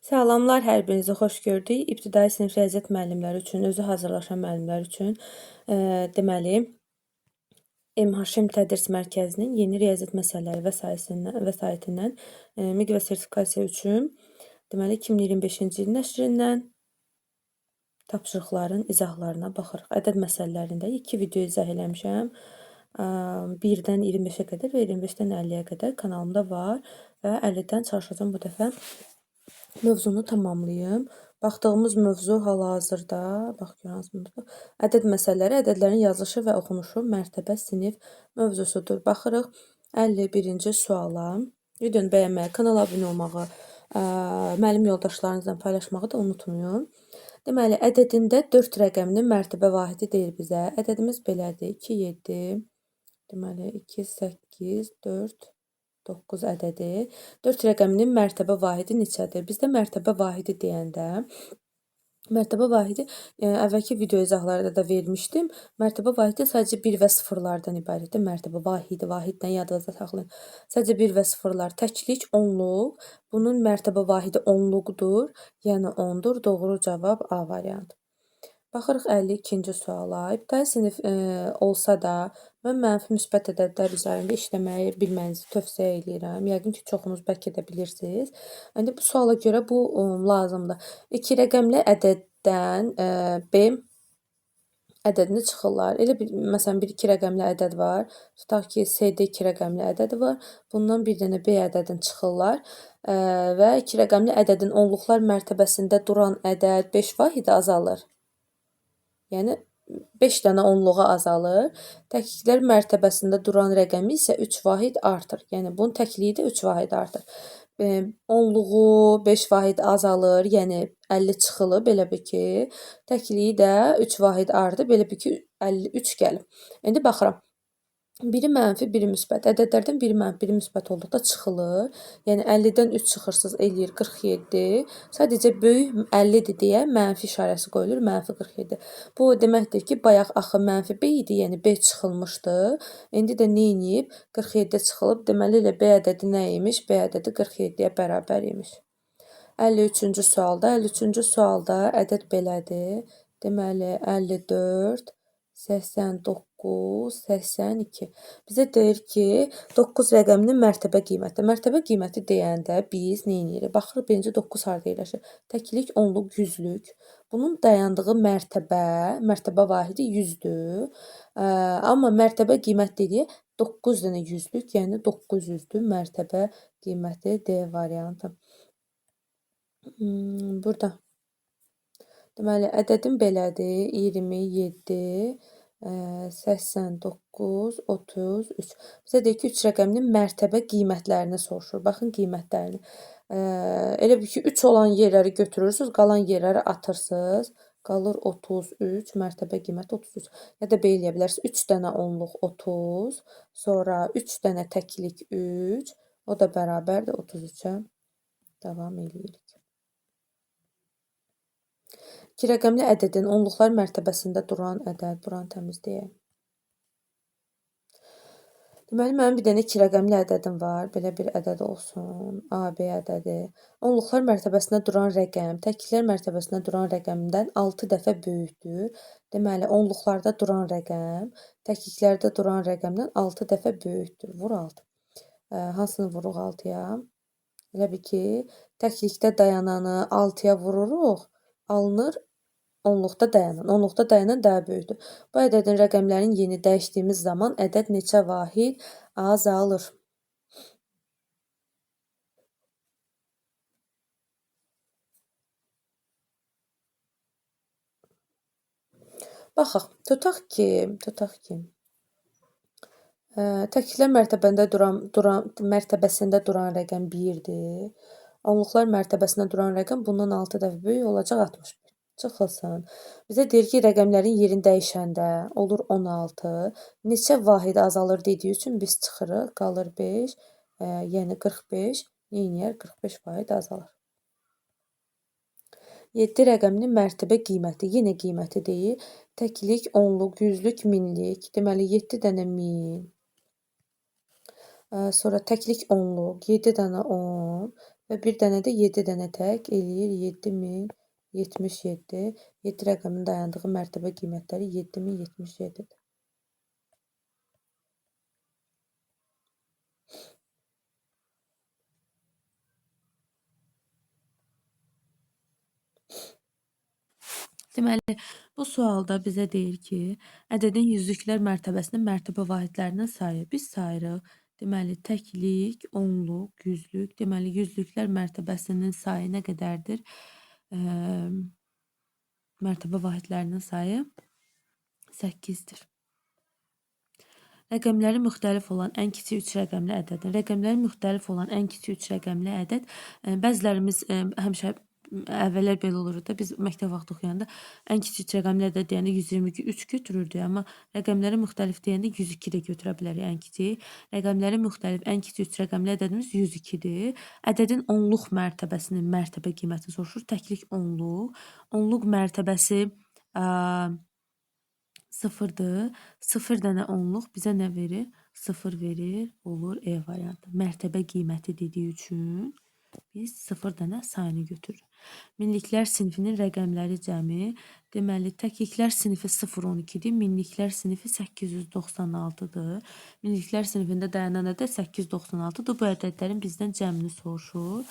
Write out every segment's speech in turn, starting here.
Salamlar, hər birinizi xoş gördük. İbtidai sinif riyaziyyat müəllimləri üçün, özü hazırlaşan müəllimlər üçün deməli MHM Tədris Mərkəzinin yeni riyaziyyat məsələləri vəsaitindən MİQ və sertifikasiya üçün deməli 2025-ci il nəşrindən tapşırıqların izahlarına baxırıq. Ədəd məsələlərində 2 video izah eləmişəm. 1-dən 25-ə qədər və 25-dən 50-yə qədər kanalımda var və 50-dən çalışacağım bu dəfə mövzunu tamamlayım. Baxdığımız mövzu hal-hazırda, bax görürsünüz, ədəd məsələləri, ədədlərin yazılışı və oxunuşu, mərtəbə, sinif mövzusudur. Baxırıq 51-ci suala. Videonu bəyənməyi, kanala abunə olmağı, müəllim yoldaşlarınızla paylaşmağı da unutmayın. Deməli, ədədində 4 rəqəminin mərtəbə vahidi deyir bizə. Ədədimiz belədir. 2, 7, deməli 2, 8, 4, 9 ədədi. 4 rəqəminin mərtəbə vahidi neçədir? Bizdə mərtəbə vahidi deyəndə, mərtəbə vahidi əvvəlki video izahlarda da vermişdim. Mərtəbə vahidi sadəcə 1 və 0-lardan ibarətdir. Mərtəbə vahidi, vahiddən yadınızda saxlayın. Sadəcə 1 və 0-lar, təklik, onluq. Bunun mərtəbə vahidi onluqdur, yəni 10-dur. Doğru cavab A variantı. Baxırıq 52-ci suala. İbtidai sinif olsa da, mən mənfi müsbət ədədlər üzərində işləməyi bilməyinizi tövsiyə edirəm. Yəqin ki, çoxunuz bəlkə də bilirsiniz. İndi bu suala görə bu lazımdır. 2 rəqəmli ədəddən B ədədini çıxırlar. Elə bir, məsələn, 1-2 rəqəmli ədəd var. Tutaq ki, C-də 2 rəqəmli ədəd var. Bundan bir dənə B ədədini çıxırlar. Və 2 rəqəmli ədədin onluqlar mərtəbəsində duran ədəd 5 vahidi azalır. Yəni 5 dənə onluğa azalır. Təkliklər mərtəbəsində duran rəqəmi isə 3 vahid artır. Yəni bunun təkliyi də 3 vahid artır. Onluğu 5 vahid azalır, yəni 50 çıxılıb, belə bir ki, təkliyi də 3 vahid artır, belə bir ki, 53 gəlib. İndi baxıram. Biri mənfi, biri müsbət. Ədədlərdən biri mənfi, biri müsbət olduqda çıxılır. Yəni 50-dən 3 çıxırsız eləyir 47. Sadəcə böyük 50-dir deyə mənfi işarəsi qoyulur, mənfi 47. Bu deməkdir ki, bayaq axı mənfi B idi, yəni B çıxılmışdı. İndi də nə edib? 47 çıxılıb. Deməli elə B ədədi nə imiş? B ədədi 47-yə bərabər imiş. 53-cü sualda, 53-cü sualda ədəd belədir. Deməli 54, 89, 82. Bizə deyir ki, 9 rəqəminin mərtəbə qiyməti. Mərtəbə qiyməti deyəndə biz nə edirik? Baxırıq, birinci 9 harda yerləşir? Təklik, onluq, yüzlük. Bunun dayandığı mərtəbə vahidi 100-dür. Amma mərtəbə qiymət dedik, 9 dənə yüzlük, yəni 900-dür mərtəbə qiyməti D variantı. Burada. Deməli, ədədim belədir, 27, 89, 33. Bizə deyir ki, 3 rəqəminin mərtəbə qiymətlərini soruşur. Baxın, qiymətlərini. Elə bir ki, 3 olan yerləri götürürsünüz, qalan yerləri atırsınız. Qalır 33, mərtəbə qiyməti 33. Ya da belə eləyə bilərsiniz, 3 dənə onluq 30, sonra 3 dənə təklik 3, o da bərabərdir 33-ə. Davam edirik. 2 rəqəmli ədədin onluqlar mərtəbəsində duran ədəd, buranı təmizləyək. Deməli, mənim bir dənə 2 rəqəmli ədədim var. Belə bir ədəd olsun. AB ədədi. Onluqlar mərtəbəsində duran rəqəm, təkliklər mərtəbəsində duran rəqəmdən 6 dəfə böyükdür. Deməli, onluqlarda duran rəqəm, təkliklərdə duran rəqəmdən 6 dəfə böyükdür. Vur 6. Hansını vuruq 6-ya? Elə bir ki, təklikdə dayananı 6-ya vururuq, alınır onluqda dayanan. Onluqda dayanan daha böyükdür. Bu ədədin rəqəmlərin yeni dəyişdiyimiz zaman ədəd neçə vahid azalır? Baxaq, tutaq ki, təkliklər mərtəbəsində duran rəqəm 1-dir. Onluqlar mərtəbəsində duran rəqəm bundan 6 dəfə böyük olacaq 61. Çıxılsın. Bizə deyir ki, rəqəmlərin yerini dəyişəndə olur 16. Neçə vahid azalır dediyi üçün biz çıxırıq. Qalır 5, yəni 45. Neyniyər? 45 vahid azalır. 7 rəqəminin mərtəbə qiyməti. Yenə qiyməti deyir. Təklik, onluq, yüzlük, minlik. Deməli, 7 dənə 1000. Sonra təklik onluq, 7 dənə 10. və bir dənə də 7 dənə tək eləyir 7077. 7 rəqəmin dayandığı mərtəbə qiymətləri 7077-dir. Deməli, bu sualda bizə deyir ki, ədədin yüzlüklər mərtəbəsinin mərtəbə vahidlərinin sayı. Biz sayırıq. Deməli, təklik, onluq, yüzlük. Deməli, yüzlüklər mərtəbəsinin sayı nə qədərdir? Mərtəbə vahidlərinin sayı 8-dir. Rəqəmləri müxtəlif olan ən kiçik 3 rəqəmli ədədin. Rəqəmləri müxtəlif olan ən kiçik 3 rəqəmli ədəd. Bəzilərimiz həmişə əvvəllər belə olurdu da, biz məktəb vaxtı oxuyanda ən kiçik rəqəmli ədəd deyəndə 123 götürürdük, amma rəqəmləri müxtəlif deyəndə 102 də götürə bilərik ən kiçik. Rəqəmləri müxtəlif ən kiçik 3 rəqəmli ədədimiz 102-dir. Ədədin onluq mərtəbəsinin mərtəbə qiyməti soruşur. Təklik onluq. Onluq mərtəbəsi 0-dır. 0 dənə onluq bizə nə verir? 0 verir, olur E variantı. Mərtəbə qiyməti dediyi üçün biz 0 dənə sayını götürürük. Minliklər sinifinin rəqəmləri cəmi. Deməli, təkliklər sinifi 012-dir. Minliklər sinifi 896-dır. Minliklər sinifində dayanan ədəd 896-dır. Bu ədədlərin bizdən cəmini soruşur.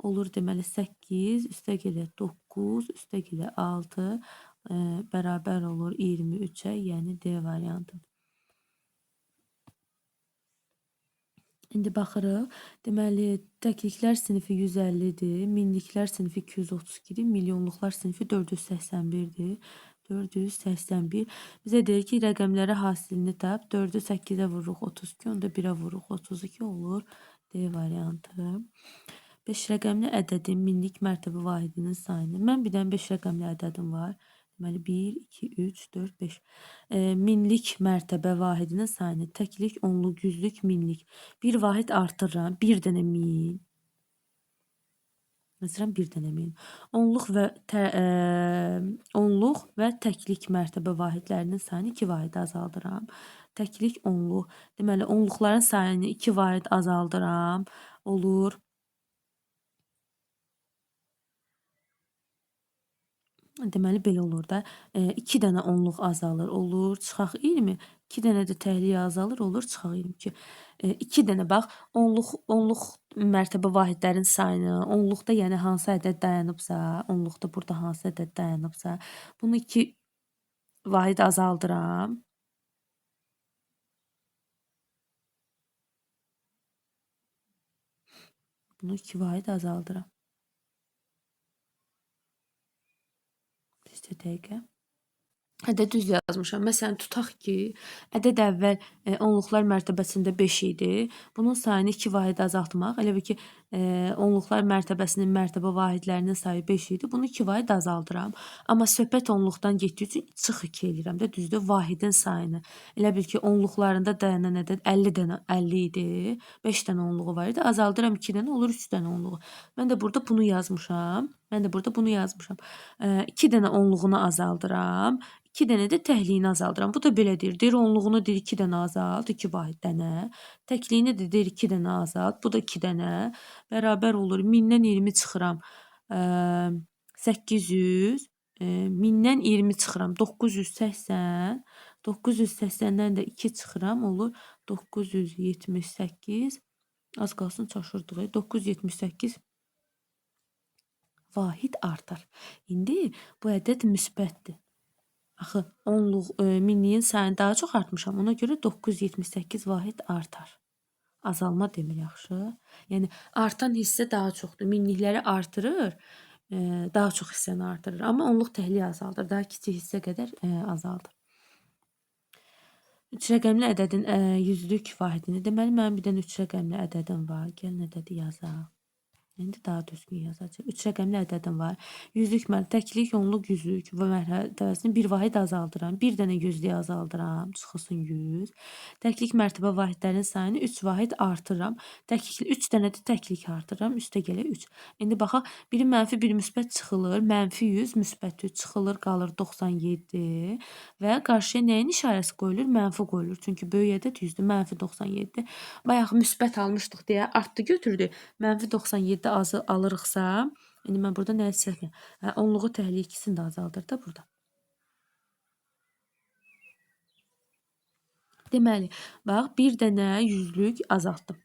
Olur deməli 8 üstəgələ 9 üstəgələ 6 bərabər olur 23-ə, yəni D variantı. İndi baxırıq. Deməli, təkliklər sinifi 150-dir, minliklər sinifi 232-dir, milyonluqlar sinifi 481-dir. 481. Bizə deyir ki, rəqəmləri hasilini tap. 4-ü 8-ə vururuq 32, onda 1-ə vururuq 32 olur. D variantı. 5 rəqəmli ədədin minlik mərtəbə vahidinin sayını. Mən bir dənə 5 rəqəmli ədədim var. Deməli 1, 2, 3, 4, 5. Minlik mərtəbə vahidinin sayını. Təklik, onluq, yüzlük, minlik. Bir vahid artırıram. Bir dənə min. Məsələn, bir dənə min. Onluq və təklik mərtəbə vahidlərinin sayını 2 vahid azaldıram. Təklik, onluq. Deməli, onluqların sayını 2 vahid azaldıram. Olur. Deməli, belə olur da. 2 dənə onluq azalır, olur, çıxaq 20. 2 dənə də təklik azalır, olur, çıxaq 22. 2 dənə, bax, onluq mərtəbə vahidlərin sayını, onluqda yəni hansı ədəd dayanıbsa, onluqda burada hansı ədəd dayanıbsa, bunu 2 vahid azaldıram. Bunu 2 vahid azaldıram. İşte dəqiqə. Ədəd düz yazmışam. Məsələn, tutaq ki, ədəd əvvəl onluqlar mərtəbəsində 5 idi. Bunun sayını 2 vahid azaltmaq. Elə bil ki, onluqlar mərtəbəsinin mərtəbə vahidlərinin sayı 5 idi. Bunu 2 vahid azaldıram. Amma söhbət onluqdan getdiyi üçün çıx 2 eləyirəm də, düzdür? Vahidin sayını. Elə bil ki, onluqlarında dayanan ədəd 50 dənə 50 idi. 5 dənə onluğu var idi. Azaldıram 2 dənə, olur 3 dənə onluğu. Mən də burada bunu yazmışam. 2 dənə onluğunu azaldıram. 2 dənə də təkliyini azaldıram. Bu da belə deyir. Deyir onluğunu deyir 2 dənə azalt, 2 vahid dənə. Təkliyini də deyir 2 dənə azalt, bu da 2 dənə. Bərabər olur. 1000-dən 20 çıxıram. 800. 1000-dən 20 çıxıram. 980. 980-dən də 2 çıxıram. Olur 978. Az qalsın çaşırdıq. 978 vahid artar. İndi bu ədəd müsbətdir. Axı, onluq, minliyin sayını daha çox artmışam. Ona görə 978 vahid artar. Azalma demir, yaxşı. Yəni, artan hissə daha çoxdur. Minlikləri artırır, daha çox hissəni artırır. Amma onluq təkliyi azaldır. Daha kiçik hissə qədər azaldır. 3 rəqəmli ədədin yüzlük vahidini. Deməli, mənim bir dənə 3 rəqəmli ədədim var. Gəlin ədədi yazaq. İndi daha düzgün yazacaq. 3 rəqəmli ədədim var. Yüzlük təklik, onluq, yüzlük və mərtəbəsini bir vahid azaldıram. Bir dənə yüzlüyü azaldıram. Çıxılsın 100. Təklik mərtəbə vahidlərin sayını 3 vahid artırıram. Təklik 3 dənə də təklik artırıram. Üstə gələ 3. İndi baxaq, biri mənfi, biri müsbət çıxılır. Mənfi 100, müsbət 3 çıxılır, qalır 97 və qarşıya nəyin işarəsi qoyulur? Mənfi qoyulur. Çünki böyük ədəd 100-dür. Mənfi 97. Bayaq müsbət almışdıq deyə artdı götürdü. Mənfi 97 ədədi alırıqsa, indi mən burada nəyə çəkirəm? Onluğu təhliyə ikisini də azaldır da burada. Deməli, bax, bir dənə yüzlük azaltdım.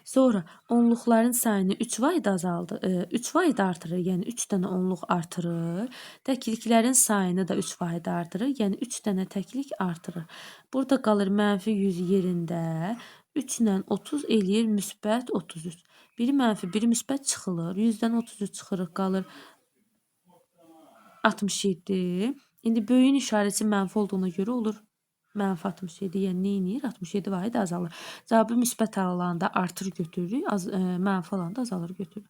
Sonra onluqların sayını 3 vahid azaldı, 3 vahid artırır, yəni 3 dənə onluq artırır. Təkliklərin sayını da 3 vahid artırır, yəni 3 dənə təklik artırır. Burada qalır -100 yerində 3 ilə 30 eləyir müsbət 33. Biri mənfi, biri müsbət çıxılır. 100-dən 33 çıxırıq, qalır 67. İndi böyüyün işarəsi mənfi olduğuna görə olur mənfi 67, yəni neynir? 67 vahid azalır. Cavabı müsbət alanda artır götürürük, mənfi alanda azalır götürürük.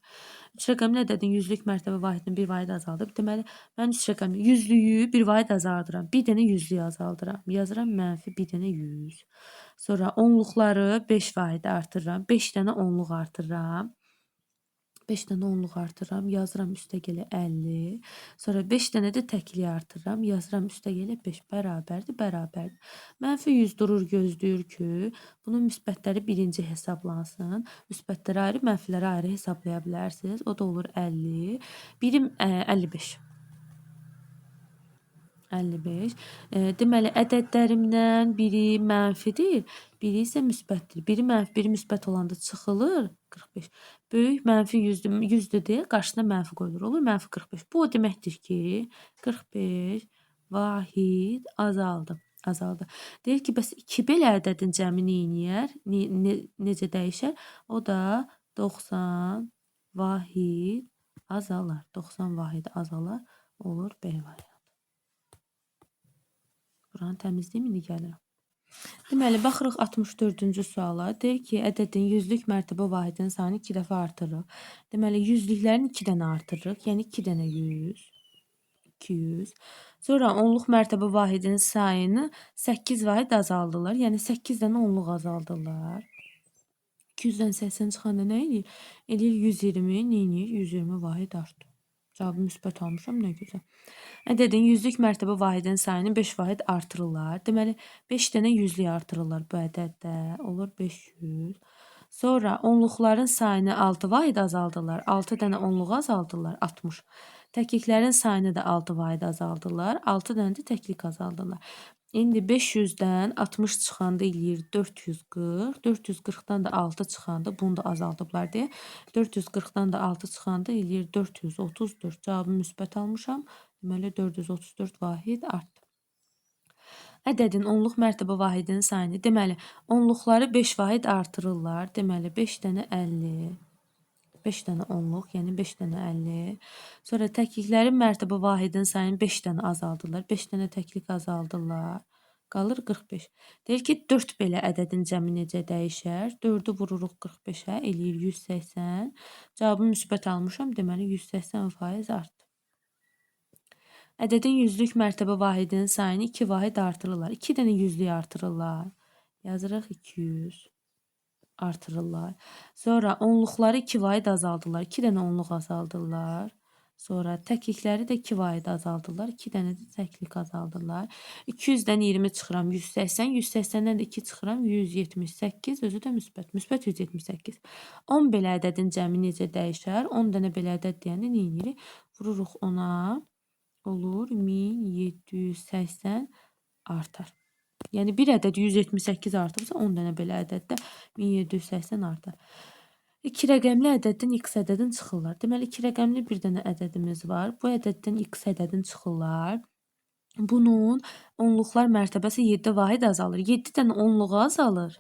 3 rəqəmli ədədin yüzlük mərtəbə vahidini 1 vahid azaldıb. Deməli, mən 3 rəqəmli yüzlüyü 1 vahid azaldıram. Bir dənə yüzlüyü azaldıram. Yazıram mənfi bir dənə 100. Sonra onluqları 5 vahid artırıram. 5 dənə onluq artırıram. 5 dənə onluq artırıram, yazıram üstəgələ 50. Sonra 5 dənə də təkliyi artırıram, yazıram üstəgələ 5 bərabərdir, bərabərdir. -100 durur, gözləyir ki, bunun müsbətləri birinci hesablansın. Müsbətləri ayrı, mənfiləri ayrı hesablaya bilərsiniz. O da olur 50. Birim 55. 55. Deməli, ədədlərimdən biri mənfidir, biri isə müsbətdir. Biri mənfi, biri müsbət olanda çıxılır 45. Böyük -100-dür, 100-dür deyə qarşısına mənfi qoyulur. Olur -45. Bu o deməkdir ki, 45 vahid azaldı. Azaldı. Deyir ki, bəs 2 belə ədədin cəmi neyniyər? Necə dəyişər? O da 90 vahid azalar. 90 vahid azalar olur B variantı. Buranı təmizləyim, indi gəlirəm. Deməli, baxırıq 64-cü suala. Deyir ki, ədədin yüzlük mərtəbə vahidinin sayını 2 dəfə artırırıq. Deməli, yüzlüklərini 2 dənə artırırıq. Yəni 2 dənə 100, 200. Sonra onluq mərtəbə vahidinin sayını 8 vahid azaldırlar. Yəni 8 dənə onluq azaldırlar. 200-dən 80 çıxanda nə edir? Edir 120, nə edir? 120 vahid artdı. Cavabı müsbət almışam, nə gözəl. Ədədin yüzlük mərtəbə vahidinin sayını 5 vahid artırırlar. Deməli, 5 dənə yüzlük artırırlar bu ədəddə. Olur 500. Sonra onluqların sayını 6 vahid azaldırlar. 6 dənə onluq azaldırlar. 60. Təkliklərin sayını da 6 vahid azaldırlar. 6 dənə də təklik azaldırlar. İndi 500-dən 60 çıxanda eləyir 440. 440-dan da 6 çıxanda, bunu da azaldıblar deyə. 440-dan da 6 çıxanda eləyir 434. Cavabı müsbət almışam. Deməli, 434 vahid artdı. Ədədin onluq mərtəbə vahidinin sayını. Deməli, onluqları 5 vahid artırırlar. Deməli, 5 dənə 50. 5 dənə onluq, yəni 5 dənə 50. Sonra təkliklərin mərtəbə vahidinin sayını 5 dənə azaldırlar. 5 dənə təklik azaldırlar. Qalır 45. Deyir ki, 4 belə ədədin cəmi necə dəyişər? 4-ü vururuq 45-ə, eləyir 180. Cavabı müsbət almışam, deməli 180% artdı. Ədədin yüzlük mərtəbə vahidinin sayını 2 vahid artırırlar. 2 dənə yüzlük artırırlar. Yazırıq 200. Artırırlar. Sonra onluqları 2 vahid azaldırlar. 2 dənə onluq azaldırlar. Sonra təklikləri də 2 vahid azaldırlar. 2 dənə də təklik azaldırlar. 200-dən 20 çıxıram 180. 180-dən də 2 çıxıram 178. Özü də müsbət. Müsbət 178. 10 belə ədədin cəmi necə dəyişər? 10 dənə belə ədəd deyəndə nə edirik? Vururuq 10-a. Olur 1780 artar. Yəni bir ədəd 178 artıbsa 10 dənə belə ədəddə 1780 artar. 2 rəqəmli ədəddən x ədədin çıxırlar. Deməli 2 rəqəmli bir dənə ədədimiz var. Bu ədəddən x ədədin çıxırlar. Bunun onluqlar mərtəbəsi 7 vahid azalır. 7 dənə onluğu azalır.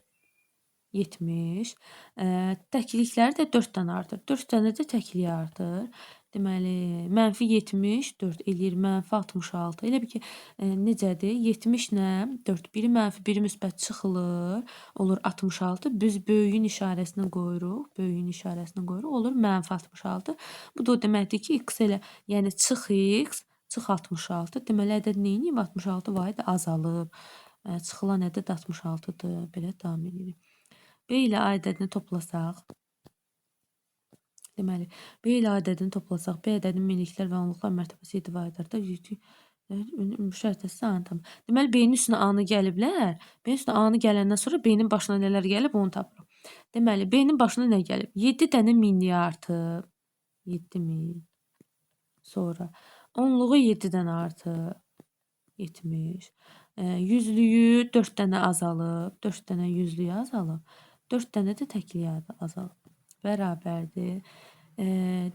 70. Təklikləri də 4 dənə artır. 4 dənə də təkliyi artır. Deməli, -74 eləyir -66. Elə bir ki, necədir? 70 ilə 4, biri mənfi, biri müsbət çıxılır. Olur 66. Biz böyüyün işarəsini qoyuruq. Böyüyün işarəsini qoyuruq. Olur -66. Bu da o deməkdir ki, x elə, yəni çıx x, çıx 66. Deməli, ədəd neyini? 66 vahid azalıb. Çıxılan ədəd 66-dır. Belə davam edirik. B ilə A ədədini toplasaq. Deməli, B ilə ədədini toplasaq, B ədədinin minliklər və onluqlar mərtəbəsi 7 vahidlərdə müşahidə tamam. Deməli, B-nin üstünə A-nı gəliblər. B-nin üstünə A-nı gələndən sonra B-nin başına nələr gəlib, onu tapırıq. Deməli, B-nin başına nə gəlib? 7 dənə minliyi artıb. 7000. Sonra onluğu 7-dən artır 70. Yüzlüyü 4 dənə azalıb, 4 dənə yüzlüyə azalıb, 4 dənə də təkliyə azalıb. Bərabərdir.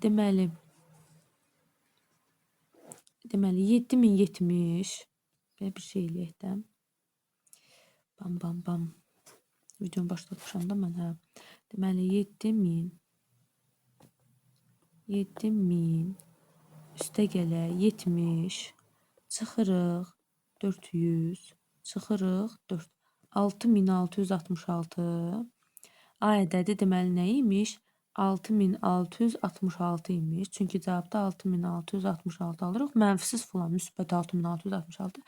Deməli 7070 belə bir şey eləyək də. Bam bam bam. Videonu başlatmışam da mən, hə. Deməli 7000 üstə gələ 70 çıxırıq 400 çıxırıq 4 6666 A ədədi deməli nə imiş? 6666 imiş. Çünki cavabda 6666 alırıq. Mənfisiz falan müsbət 6666.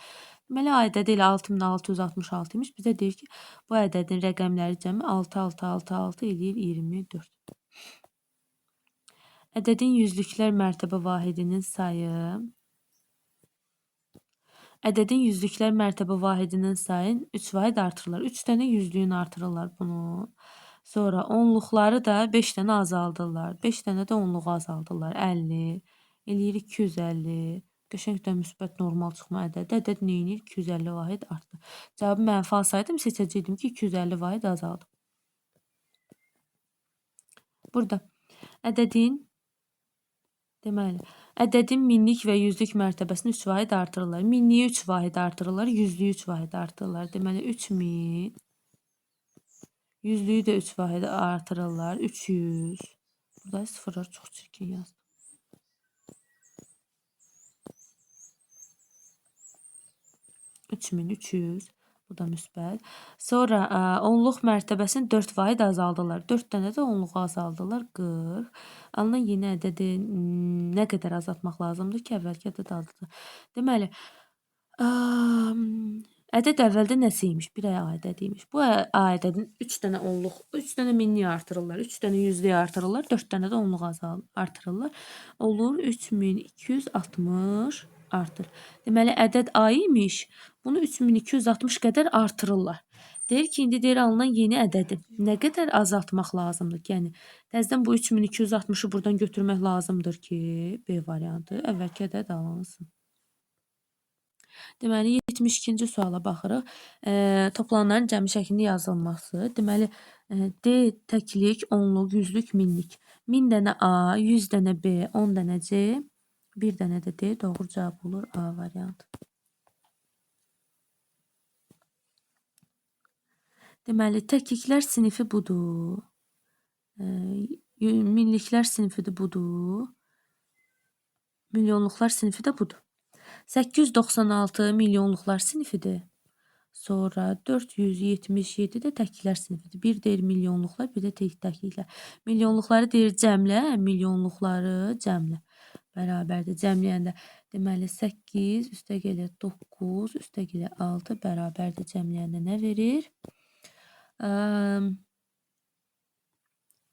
Deməli A ədədi ilə 6666 imiş. Bizə deyir ki, bu ədədin rəqəmləri cəmi 6666 eləyir 24. Ədədin yüzlüklər mərtəbə vahidinin sayı. Ədədin yüzlüklər mərtəbə vahidinin sayını 3 vahid artırırlar. 3 dənə yüzlüyünü artırırlar bunu. Sonra onluqları da 5 dənə azaldırlar. 5 dənə də onluğu azaldırlar. 50. Eləyir 250. Qəşəngdən müsbət normal çıxma ədədi. Ədəd neyinir? 250 vahid artdı. Cavabı mənfi alsaydım seçəcəkdim ki 250 vahid azaldı. Burada ədədin ədədin minlik və yüzlük mərtəbəsini 3 vahid artırırlar. Minliyi 3 vahid artırırlar, yüzlüyü 3 vahid artırırlar. Deməli 3000. Yüzlüyü də 3 vahid artırırlar. 300. Burada sıfırlar çox çirkin yazdım. 3300. Bu da müsbət. Sonra onluq mərtəbəsini 4 vahid azaldırlar. 4 dənə də onluğu azaldırlar. 40. Alınan yeni ədədi nə qədər azaltmaq lazımdır ki, əvvəlki ədəd azaltılır. Deməli, ədəd əvvəldə nəsə imiş? Bir A ədədiymiş. Bu A ədədin 3 dənə onluq, 3 dənə minlik artırırlar, 3 dənə yüzlük artırırlar, 4 dənə də onluq artırırlar. Olur 3260 artır. Deməli, ədəd A imiş. Bunu 3260 qədər artırırlar. Deyir ki, indi deyir alınan yeni ədədi nə qədər azaltmaq lazımdır ki, yəni təzədən bu 3260-ı buradan götürmək lazımdır ki, B variantı əvvəlki ədəd alınsın. Deməli, 72-ci suala baxırıq. Toplananların cəmi şəklində yazılması. Deməli, D təklik, onluq, yüzlük, minlik. 1000 dənə A, 100 dənə B, 10 dənə C, 1 dənə də D. Doğru cavab olur A variantı. Deməli, təkliklər sinifi budur. Minliklər sinifidir budur. Milyonluqlar sinifi də budur. 896 milyonluqlar sinifidir. Sonra 477 də təkliklər sinifidir. Bir deyir milyonluqlar, bir də təkliklər. Milyonluqları deyir cəmlə, milyonluqları cəmlə. Bərabərdir. Cəmləyəndə deməli 8 üstə gəlir 9 üstə gəlir 6 bərabərdir. Cəmləyəndə nə verir?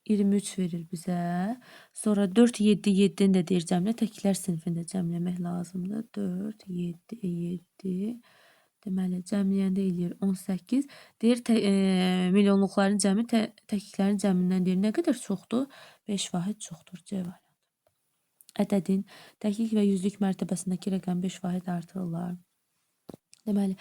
23 verir bizə. Sonra 4, 7, 7-ni də deyir cəmlə. Təkliklər sinifində cəmləmək lazımdır. 4, 7, 7. Deməli, cəmləyəndə eləyir 18. Deyir, milyonluqların cəmi təkliklərin cəmindən deyir. Nə qədər çoxdur? 5 vahid çoxdur. C variantı. Ədədin təklik və yüzlük mərtəbəsindəki rəqəm 5 vahid artırırlar. Deməli,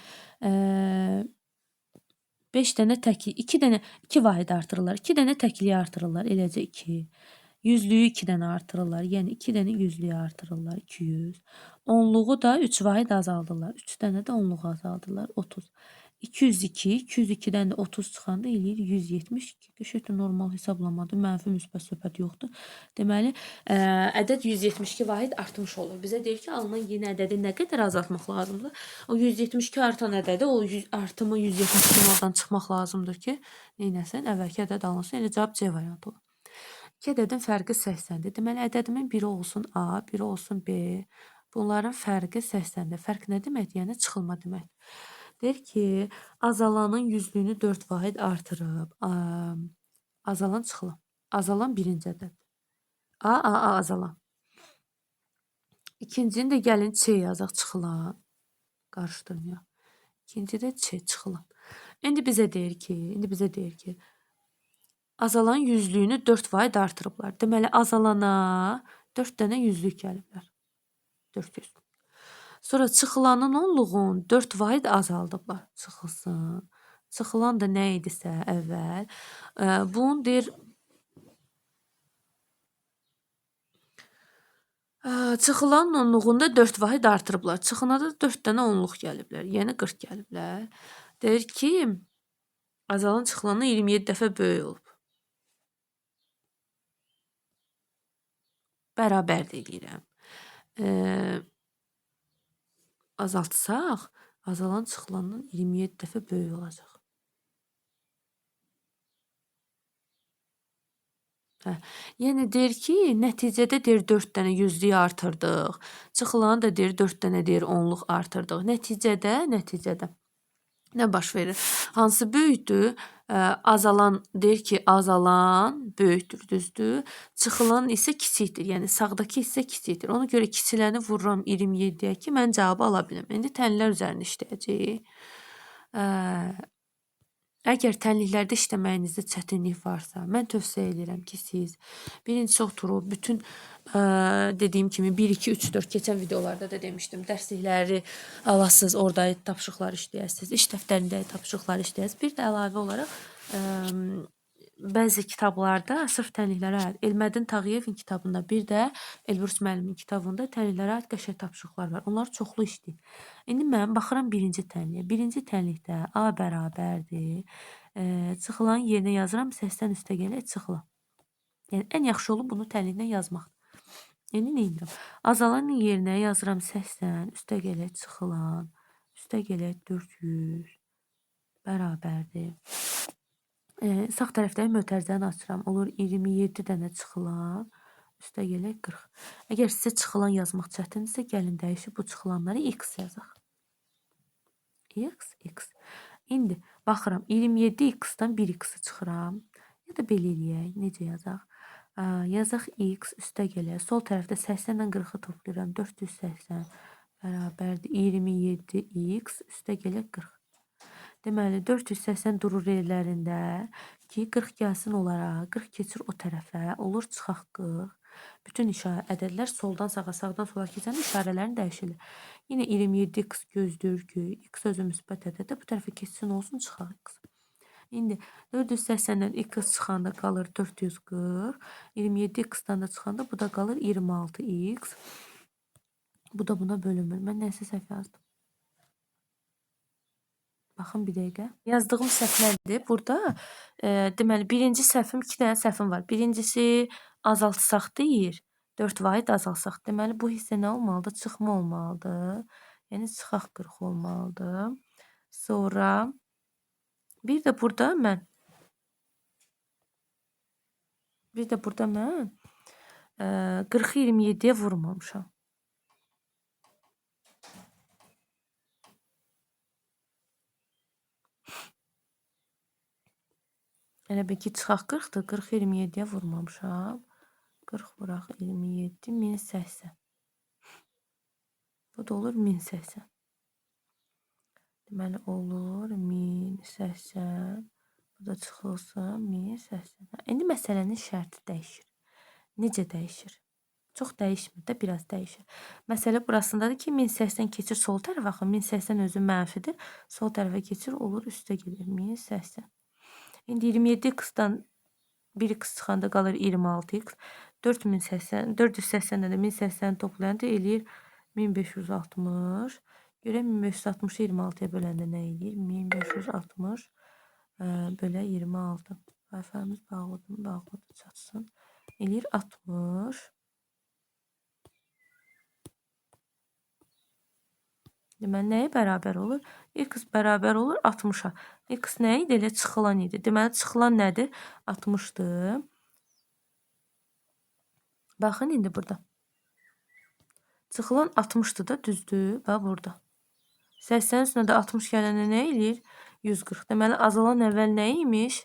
5 dənə təklik, 2 dənə 2 vahid artırırlar. 2 dənə təkliyi artırırlar. Eləcə 2. Yüzlüyü 2 dənə artırırlar. Yəni 2 dənə yüzlüyü artırırlar. 200. Onluğu da 3 vahid azaldırlar. 3 dənə də onluğu azaldırlar. 30. 202. 202-dən də 30 çıxanda eləyir 172. Qəşəngdə normal hesablamadır. Mənfi müsbət söhbət yoxdur. Deməli, ədəd 172 vahid artmış olur. Bizə deyir ki, alınan yeni ədədi nə qədər azaltmaq lazımdır? O 172 artan ədədi, o artımı 172-nin oradan çıxmaq lazımdır ki, neynəsən? Əvvəlki ədəd alınsın. Yəni cavab C variantı olur. 2 ədədin fərqi 80-dir. Deməli, ədədimin biri olsun A, biri olsun B. Bunların fərqi 80-dir. Fərq nə deməkdir? Yəni çıxılma deməkdir. Deyir ki, azalanın yüzlüyünü 4 vahid artırıb. Azalan çıxılan. Azalan birinci ədəd. A, azalan. İkincini də gəlin Ç yazaq çıxılan. Qarışdırmayaq. İkinci də Ç çıxılan. İndi bizə deyir ki, azalan yüzlüyünü 4% artırıblar. Deməli, azalana 4 dənə yüzlük gəliblər. 400. Sonra çıxılanın onluğun 4% azaldıblar. Çıxılsın. Çıxılan da nə idisə əvvəl. Bunun deyir, çıxılanın onluğunda 4% artırıblar. Çıxına da 4 dənə onluq gəliblər. Yəni 40 gəliblər. Deyir ki, azalan çıxılandan 27 dəfə böyük olub. Bərabər deyirəm. Azaltsaq, azalan çıxılandan 27 dəfə böyük olacaq. Yəni deyir ki, nəticədə deyir 4 dənə yüzlük artırdıq. Çıxılanı da deyir 4 dənə deyir onluq artırdıq. Nəticədə nə baş verir? Hansı böyükdür? Azalan deyir ki, azalan böyükdür, düzdür? Çıxılan isə kiçikdir. Yəni sağdakı hissə kiçikdir. Ona görə kiçiləni vururam 27-yə ki, mən cavabı ala bilim. İndi tənlər üzərində işləyəcəyik. Əgər tənliklərdə işləməyinizdə çətinlik varsa, mən tövsiyə edirəm ki, siz birincisi oturub bütün dediyim kimi 1, 2, 3, 4 keçən videolarda da demişdim. Dərslikləri alasınız, orada tapşırıqlar işləyəsiniz, iş dəftərində tapşırıqlar işləyəsiniz. Bir də əlavə olaraq bəzi kitablarda sırf tənliklərə aid Elmədin Tağıyevin kitabında, bir də Elbrus müəllimin kitabında tənliklərə aid qəşəng tapşırıqlar var. Onlar çoxlu işləyir. İndi mən baxıram birinci tənliyə. Birinci tənlikdə A bərabərdir. Çıxılan yerinə yazıram 80 üstə gələ çıxılan. Yəni ən yaxşı olub bunu tənliklə yazmaq. İndi nə edirəm? Azalanın yerinə yazıram 80 üstə gələ çıxılan. Üstə gələ 400 bərabərdir. Sağ tərəfdəki mötərizəni açıram. Olur 27 dənə çıxılan. Üstə gələk 40. Əgər sizə çıxılan yazmaq çətindirsə, gəlin dəyişib bu çıxılanları x yazaq. X. İndi baxıram 27x-dan 1x-i çıxıram. Ya da belə eləyək. Necə yazaq? Yazaq x üstə gələk. Sol tərəfdə 80-dən 40-ı toplayıram. 480 bərabərdir 27x üstə gələk 40. Deməli 480 durur yerlərində ki 40 gəlsin olaraq 40 keçir o tərəfə olur çıxaq 40. Bütün ədədlər soldan sağa, sağdan sola keçəndə işarələrini dəyişirlər. Yenə 27x gözləyir ki x özü müsbət ədədə bu tərəfə keçsin olsun çıxaq x. İndi 480-dən x çıxanda qalır 440. 27x-dan da çıxanda bu da qalır 26x. Bu da buna bölünmür. Mən nəsə səhv yazdım. Baxın bir dəqiqə. Yazdığım səhvlərdir. Burada deməli birinci səhvim, 2 dənə səhvim var. Birincisi azaltsaq deyir. 4% azalsaq. Deməli bu hissə nə olmalıdır? Çıxma olmalıdır. Yəni çıxaq 40 olmalıdır. Sonra bir də burada mən 40-ı 27-yə vurmamışam. Elə bir ki, çıxaq 40-dır. 40-ı 27-yə vurmamışam. 40 vuraq 27, 1080. Bu da olur 1080. Deməli olur 1080. Bu da çıxılsın 1080. İndi məsələnin şərti dəyişir. Necə dəyişir? Çox dəyişmir də, biraz dəyişir. Məsələ burasındadır ki, 1080 keçir sol tərəfə. Axı 1080 özü mənfidir. Sol tərəfə keçir, olur üstə gedir 1080. İndi 27x-dan 1x çıxanda qalır 26x. 480-dən də 1080 toplayanda eləyir 1560. Görək 1560-ı 26-ya böləndə nə eləyir? 1560 bölə 26. Sayfamız bağlıdır, bağlıdır, çatsın. Eləyir 60. Deməli, nəyə bərabər olur? X bərabər olur 60-a. X nə idi? Elə çıxılan idi. Deməli, çıxılan nədir? 60-dır. Baxın, indi burada. Çıxılan 60-dır da, düzdür. Bax, burada. 80-in üstünə də 60 gələndə nə eləyir? 140. Deməli, azalan əvvəl nə imiş?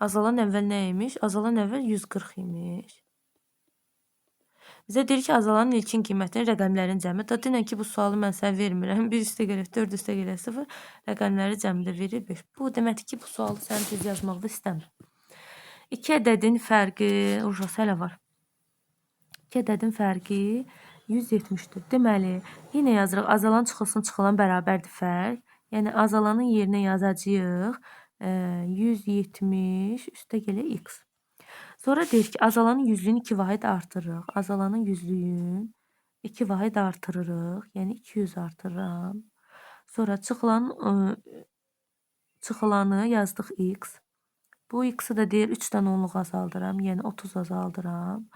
Azalan əvvəl nə imiş? Azalan əvvəl 140 imiş. Bizə deyir ki, azalanın ilkin qiymətinin rəqəmlərin cəmi. Da denən ki, bu sualı mən sənə vermirəm. 1 + 4 + 0 rəqəmləri cəmdə verir 5. Bu deməkdir ki, bu sualı sən düz yazmaqda istəmir. 2 ədədin fərqi, uşaq hələ var. 2 ədədin fərqi 170-dir. Deməli, yenə yazırıq. Azalan çıxılsın, çıxılan bərabərdir fərq. Yəni, azalanın yerinə yazacağıq 170 üstə gələ x. Sonra deyir ki, azalanın yüzlüyünü 2 vahid artırırıq. Azalanın yüzlüyünü 2 vahid artırırıq. Yəni, 200 artırıram. Sonra çıxılanı yazdıq x. Bu x-i də deyir 3-dən 10-luq azaldıram. Yəni, 30 azaldıram.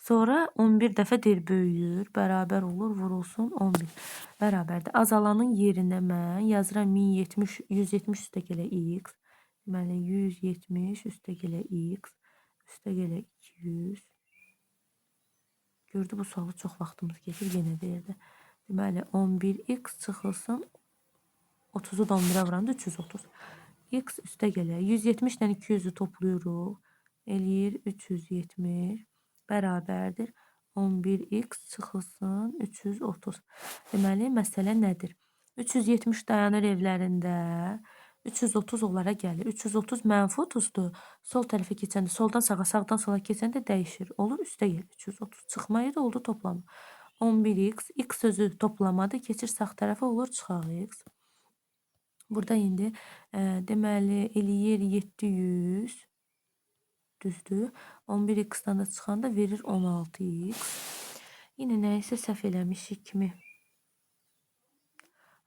Sonra 11 dəfə deyir böyüyür. Bərabər olur, vurulsun 11. Bərabərdir. Azalanın yerinə mən yazıram 170 üstə gələ x. Deməli, 170 üstə gələ x. Üstə gələ 200. Gördü, bu sualı çox vaxtımız gedir, yenə verdi. Deməli, 11x çıxılsın. 30-u da 11-ə vuranda 330. X üstə gələ. 170 ilə 200-ü toplayırıq. Eləyir 370. Bərabərdir. 11x çıxılsın 330. Deməli, məsələ nədir? 370 dayanır evlərində. 330 onlara gəlir. 330 -30-dur. Sol tərəfə keçəndə, soldan sağa, sağdan sola keçəndə dəyişir. Olur, üstə gəlir. 330 çıxmayı da oldu toplama. 11x, x sözü toplamadır. Keçir sağ tərəfə, olur çıxaq x. Burada indi deməli eləyir 700. Düzdür. 11x-dan da çıxanda verir 16x. Yine nəysə səhv eləmişik kimi.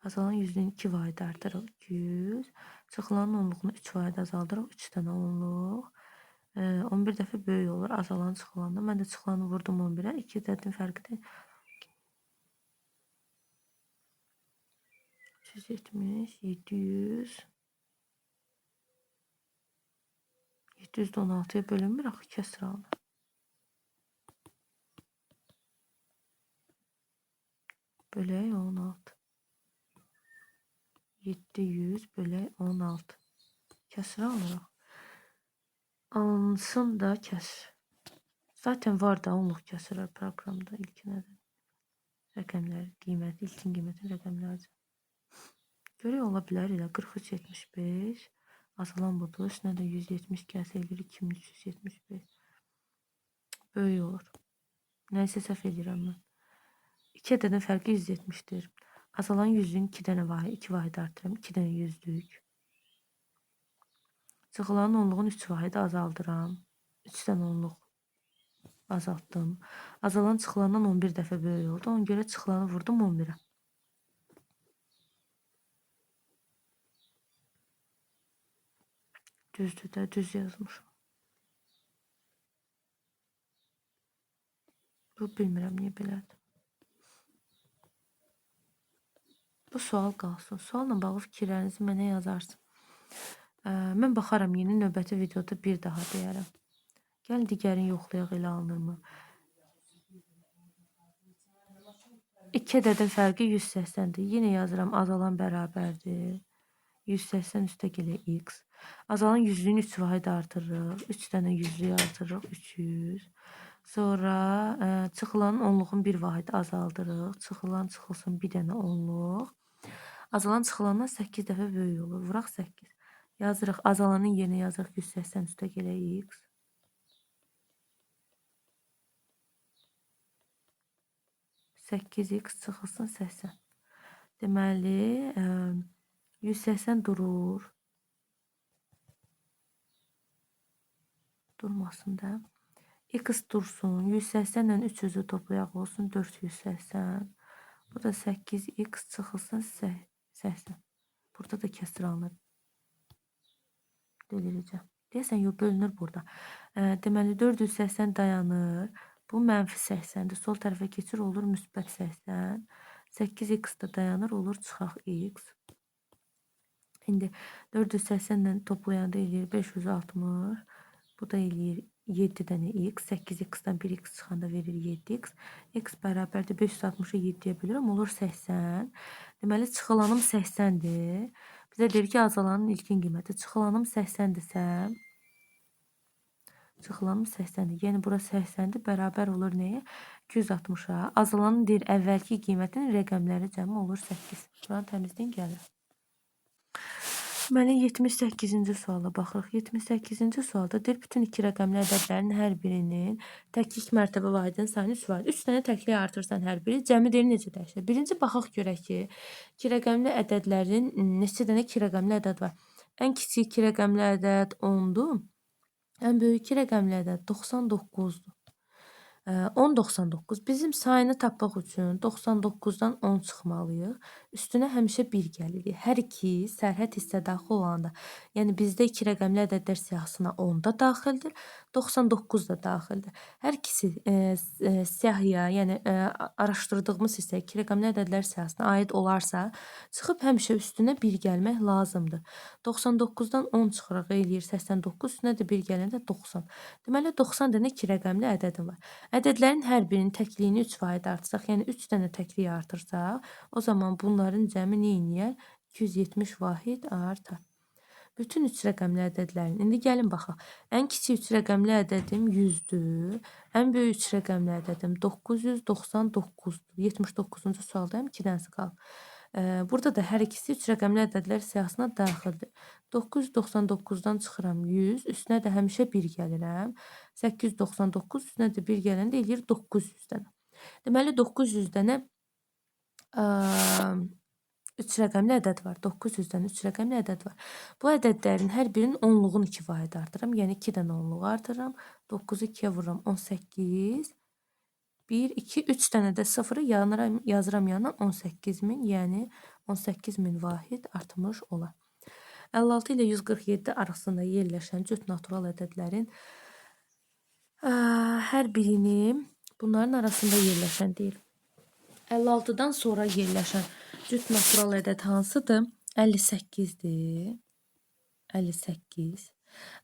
Azalan yüzlüyünü 2 vahid artırıq. 200. Çıxılanın onluğunu 3 vahid azaldırıq. 3 dənə onluq. 11 dəfə böyük olur. Azalan çıxılanda. Mən də çıxılanı vurdum 11-ə. 2 ədədin fərqidir. 370, 700. 716-ya bölünmür axı kəsr alınır. Bölək 16. 700 bölək 16. Kəsr alınır. Alınsın da kəsr. Zaten var da onluq kəsrlər proqramda ilkin ədəd. Rəqəmləri, qiyməti, ilkin qiymətin rəqəmləri. Görək ola bilər elə 4375. Azalan budur. Üstünə də 170 gəlsə eləyir 2375. Böyük olur. Nəysə səhv edirəm mən. 2 ədədin fərqi 170-dir. Azalan yüzlüyün 2 dənə vahid, 2 vahid artırıram. 2 dənə yüzlük. Çıxılanın onluğun 3 vahidi azaldıram. 3 dənə onluq azaltdım. Azalan çıxılandan 11 dəfə böyük oldu. Ona görə çıxılanı vurdum 11-ə. Düzdür də, düz yazmışım. Bu bilmirəm niyə belədir. Bu sual qalsın. Sualla bağlı fikirlərinizi mənə yazarsın. Mən baxaram yeni növbəti videoda bir daha deyərəm. Gəlin digərini yoxlayaq, elə alınırmı? 2 ədədin fərqi 180-dir. Yenə yazıram, azalan bərabərdir. 180 üstə gələ x. Azalan yüzlüyünü 3 vahid artırırıq. 3 dənə yüzlük artırırıq. 300. Sonra çıxılanın onluğun 1 vahid azaldırıq. Çıxılan çıxılsın 1 dənə onluq. Azalan çıxılandan 8 dəfə böyük olur. Vuraq 8. Yazırıq, azalanın yerinə yazırıq 180 üstə gələ x. 8x çıxılsın 80. Deməli, 180 durur. Durmasın da. X dursun. 180 ilə 300-ü toplayaq olsun 480. Bu da 8x çıxılsın 80. Burada da kəsr alınır. Delirəcəm. Deyəsən, yox, bölünür burada. Deməli, 480 dayanır. Bu -80-dir. Sol tərəfə keçir, olur müsbət 80. 8x da dayanır, olur çıxaq x. İndi 480 ilə toplayanda eləyir 560. Bu da eləyir 7 dənə x. 8x-dan 1x çıxanda verir 7x. X bərabərdir 560-ı 7-yə bölürəm, olur 80. Deməli, çıxılanım 80-dir. Bizə deyir ki, azalanın ilkin qiyməti. Çıxılanım 80-dirsə, çıxılanım 80-dir. Yəni, bura 80-dir, bərabər olur nəyə? 260-a. Azalanın deyir əvvəlki qiymətin rəqəmləri cəmi olur 8. Buranı təmizləyin gəlir. Deməli 78-ci suala baxırıq. 78-ci sualda deyir bütün iki rəqəmli ədədlərin hər birinin təklik mərtəbə vahidinin sayını 3 var. 3 dənə təklik artırsan hər biri cəmi deyir necə dəyişir? Birinci baxaq görək ki, iki rəqəmli ədədlərin neçə dənə iki rəqəmli ədəd var? Ən kiçik iki rəqəmli ədəd 10-dur. Ən böyük iki rəqəmli ədəd 99-dur. 10.99. Bizim sayını tapmaq üçün 99-dan 10 çıxmalıyıq. Üstünə həmişə 1 gəlirik. Hər iki sərhəd hissə daxil olanda. Yəni bizdə iki rəqəmli ədədlər siyahısına 10 da daxildir, 99 da daxildir. Hər ikisi siyahıya, yəni araşdırdığımız hissə iki rəqəmli ədədlər siyahısına aid olarsa, çıxıb həmişə üstünə 1 gəlmək lazımdır. 99-dan 10 çıxırıq, eləyir 89, üstünə də 1 gələndə 90. Deməli 90 dənə iki rəqəmli ədədim var. Ədədlərin hər birinin təkliyini 3% artırsaq, yəni 3 dənə təkliyi artırsaq, o zaman bunların cəmi nə edir? 270 vahid artar. Bütün 3 rəqəmli ədədlərin. İndi gəlin baxaq. Ən kiçik 3 rəqəmli ədədim 100-dür. Ən böyük 3 rəqəmli ədədim 999-dur. 79-cu sualdayım, 2 dənəsi qalıb. Burada da hər ikisi 3 rəqəmli ədədlər siyahısına daxildir. 999-dan çıxıram 100, üstünə də həmişə 1 gəlirəm. 899 üstünə də 1 gələndə eləyir 900 dənə. Deməli 900 dənə 3 rəqəmli ədəd var. 900 dənə 3 rəqəmli ədəd var. Bu ədədlərin hər birinin 10-luğunu 2 vahid artırıram. Yəni 2 dənə 10-luğu artırıram. 9-u 2-yə vururam 18. 1, 2, 3 dənə də 0-ı yazıram yanına 18.000, yəni 18.000 vahid artmış olar. 56 ilə 147 arasında yerləşən cüt natural ədədlərin hər birini bunların arasında yerləşən deyil. 56-dan sonra yerləşən cüt natural ədəd hansıdır? 58-dir. 58.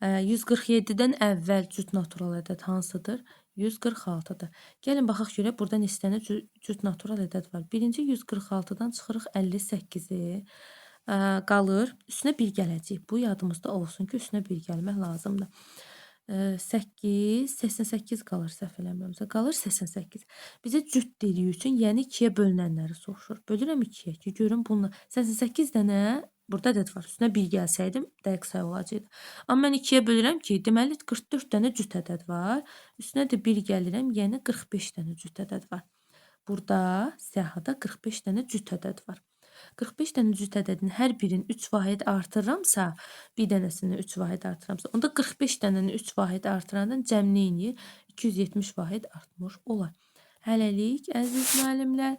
147-dən əvvəl cüt natural ədəd hansıdır? 146-dır. Gəlin baxaq görək, burada neçə dənə cüt natural ədəd var. Birinci 146-dan çıxırıq 58-i. Qalır. Üstünə 1 gələcək. Bu yadımızda olsun ki, üstünə 1 gəlmək lazımdır. 8, 88 qalır səhv eləmirəmsə. Qalır 88. Bizə cüt dediyi üçün, yəni 2-yə bölünənləri soruşur. Bölürəm 2-yə ki, görün bununla 88 dənə burada ədəd var. Üstünə 1 gəlsəydim, dəqiq sayı olacaqdı. Amma mən 2-yə bölürəm ki, deməli 44 dənə cüt ədəd var. Üstünə də 1 gəlirəm, yəni 45 dənə cüt ədəd var. Burada siyahıda 45 dənə cüt ədəd var. 45 dənə cüt ədədin hər birini 3 vahid artırıramsa, bir dənəsini 3 vahid artırıramsa, onda 45 dənəni 3 vahid artırandan cəmli eləyir 270 vahid artmış olar. Hələlik, əziz müəllimlər,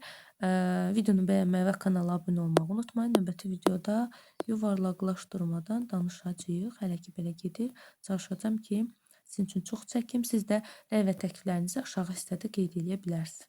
videonu bəyənməyi və kanala abunə olmağı unutmayın. Növbəti videoda yuvarlaqlaşdırmadan danışacağıq. Hələ ki belə gedir. Çalışacağım ki, sizin üçün çox çəkim. Siz də rəy və təkliflərinizi aşağı hissədə qeyd edə bilərsiniz.